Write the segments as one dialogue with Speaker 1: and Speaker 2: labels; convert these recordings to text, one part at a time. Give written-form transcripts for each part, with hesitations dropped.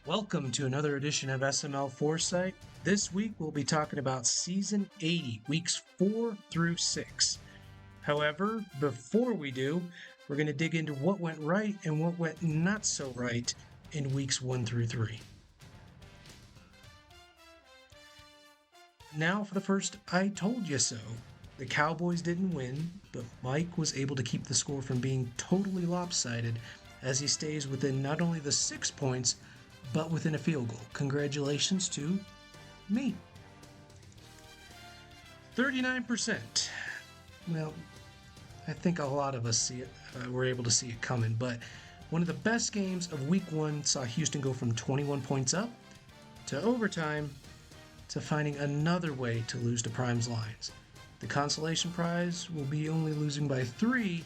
Speaker 1: Welcome to another edition of SML Foresight. This week we'll be talking about Season 80, weeks 4 through 6. However, before we do, we're going to dig into what went right and what went not so right in weeks 1 through 3. Now for the first I told you so. The Cowboys didn't win, but Mike was able to keep the score from being totally lopsided as he stays within not only the 6 points, but within a field goal. Congratulations to me. 39%. Well, I think a lot of us were able to see it coming, but one of the best games of week 1 saw Houston go from 21 points up to overtime to finding another way to lose to Prime's lines. The consolation prize will be only losing by 3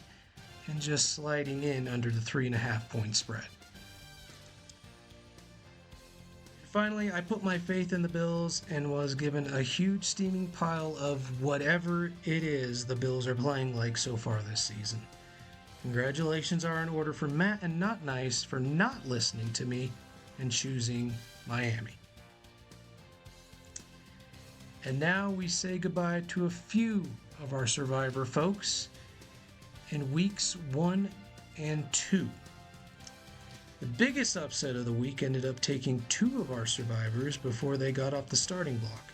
Speaker 1: and just sliding in under the 3.5 point spread. Finally, I put my faith in the Bills and was given a huge steaming pile of whatever it is the Bills are playing like so far this season. Congratulations are in order for Matt and Not Nice for not listening to me and choosing Miami. And now we say goodbye to a few of our Survivor folks in weeks 1 and 2. The biggest upset of the week ended up taking 2 of our survivors before they got off the starting block.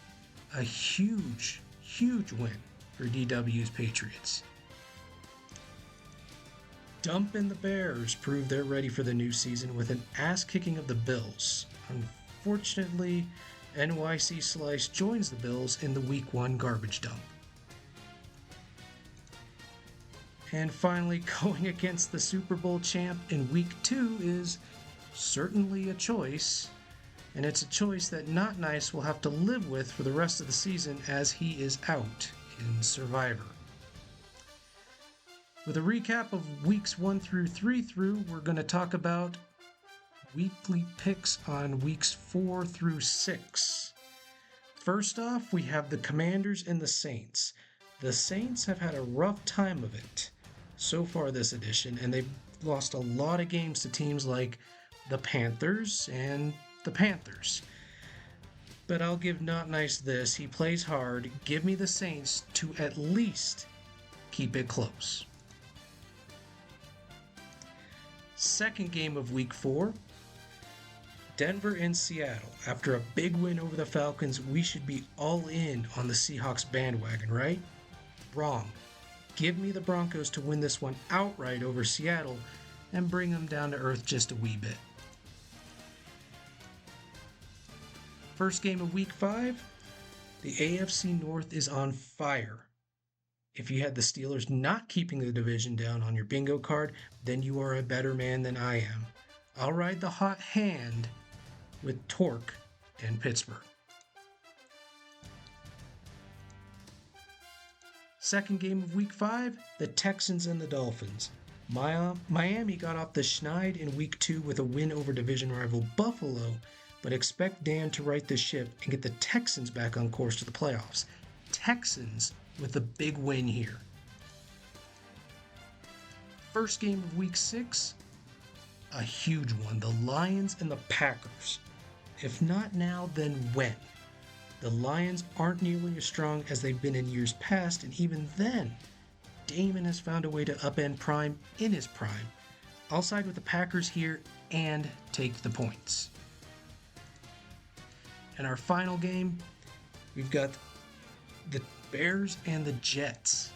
Speaker 1: A huge, huge win for DW's Patriots. Dump and the Bears proved they're ready for the new season with an ass-kicking of the Bills. Unfortunately, NYC Slice joins the Bills in the week 1 garbage dump. And finally, going against the Super Bowl champ in week 2 is certainly a choice, and it's a choice that Not Nice will have to live with for the rest of the season as he is out in Survivor. With a recap of weeks 1 through 3 we're going to talk about weekly picks on weeks 4 through 6. First off, we have the Commanders and the Saints. The Saints have had a rough time of it so far this edition, and they've lost a lot of games to teams like the Panthers and the Panthers. But I'll give Not Nice this. He plays hard. Give me the Saints to at least keep it close. Second game of week 4, Denver and Seattle. After a big win over the Falcons, we should be all in on the Seahawks bandwagon, right? Wrong. Give me the Broncos to win this one outright over Seattle and bring them down to earth just a wee bit. First game of week 5, the AFC North is on fire. If you had the Steelers not keeping the division down on your bingo card, then you are a better man than I am. I'll ride the hot hand with Torque and Pittsburgh. Second game of week 5, the Texans and the Dolphins. Miami got off the schneid in week 2 with a win over division rival Buffalo, but expect Dan to right the ship and get the Texans back on course to the playoffs. Texans with a big win here. First game of week 6, a huge one, the Lions and the Packers. If not now, then when? The Lions aren't nearly as strong as they've been in years past, and even then, Damon has found a way to upend Prime in his prime. I'll side with the Packers here and take the points. And our final game, we've got the Bears and the Jets.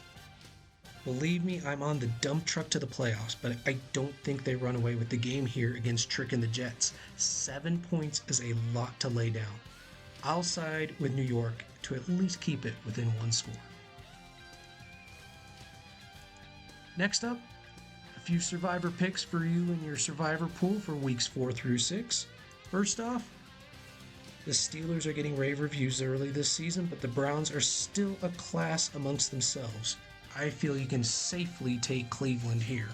Speaker 1: Believe me, I'm on the dump truck to the playoffs, but I don't think they run away with the game here against Trick and the Jets. 7 points is a lot to lay down. I'll side with New York to at least keep it within 1 score. Next up, a few Survivor picks for you in your Survivor pool for weeks 4 through 6. First off, the Steelers are getting rave reviews early this season, but the Browns are still a class amongst themselves. I feel you can safely take Cleveland here.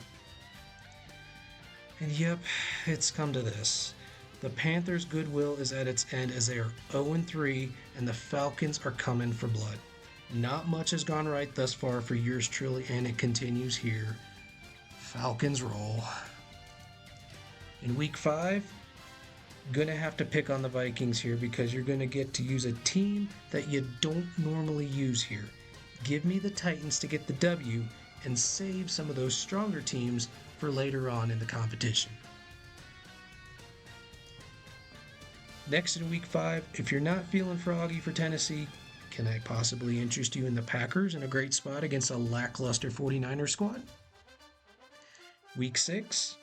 Speaker 1: And yep, it's come to this. The Panthers' goodwill is at its end as they are 0-3 and the Falcons are coming for blood. Not much has gone right thus far for yours truly, and it continues here. Falcons roll. In week 5, Gonna have to pick on the Vikings here because you're gonna get to use a team that you don't normally use here. Give me the Titans to get the W and save some of those stronger teams for later on in the competition. Next in week 5, if you're not feeling froggy for Tennessee, can I possibly interest you in the Packers in a great spot against a lackluster 49er squad? Week 6,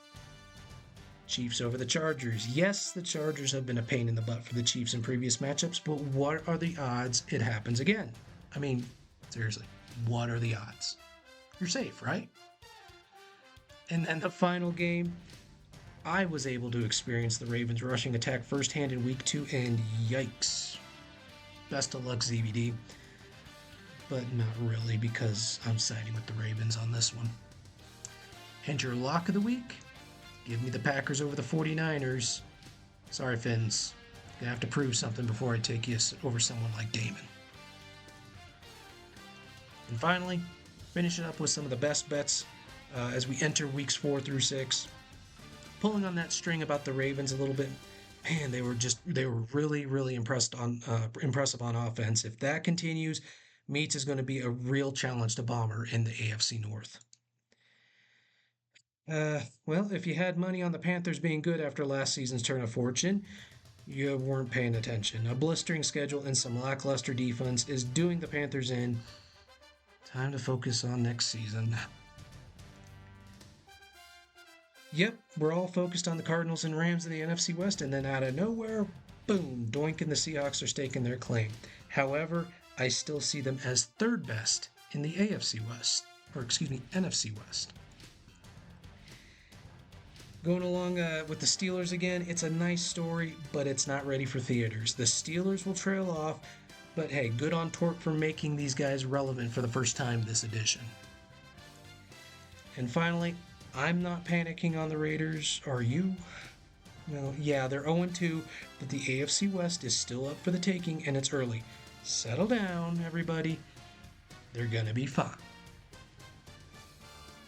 Speaker 1: Chiefs over the Chargers. Yes, the Chargers have been a pain in the butt for the Chiefs in previous matchups, but what are the odds it happens again? I mean, seriously, what are the odds? You're safe, right? And then the final game, I was able to experience the Ravens rushing attack firsthand in week 2, and yikes. Best of luck, ZBD. But not really, because I'm siding with the Ravens on this one. And your lock of the week? Give me the Packers over the 49ers. Sorry, Finns. Gonna have to prove something before I take you over someone like Damon. And finally, finishing up with some of the best bets as we enter weeks 4 through 6. Pulling on that string about the Ravens a little bit. Man, they were really impressive on offense. If that continues, Meats is going to be a real challenge to Bomber in the AFC North. Well, if you had money on the Panthers being good after last season's turn of fortune, you weren't paying attention. A blistering schedule and some lackluster defense is doing the Panthers in. Time to focus on next season. Yep, we're all focused on the Cardinals and Rams in the NFC West, and then out of nowhere, boom, Doink and the Seahawks are staking their claim. However, I still see them as third best in the NFC West, NFC West. Going along with the Steelers again, it's a nice story, but it's not ready for theaters. The Steelers will trail off, but hey, good on Torque for making these guys relevant for the first time this edition. And finally, I'm not panicking on the Raiders, are you? Well, yeah, they're 0-2, but the AFC West is still up for the taking, and it's early. Settle down, everybody. They're gonna be fine.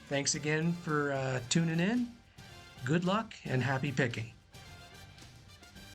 Speaker 1: Thanks again for tuning in. Good luck and happy picking.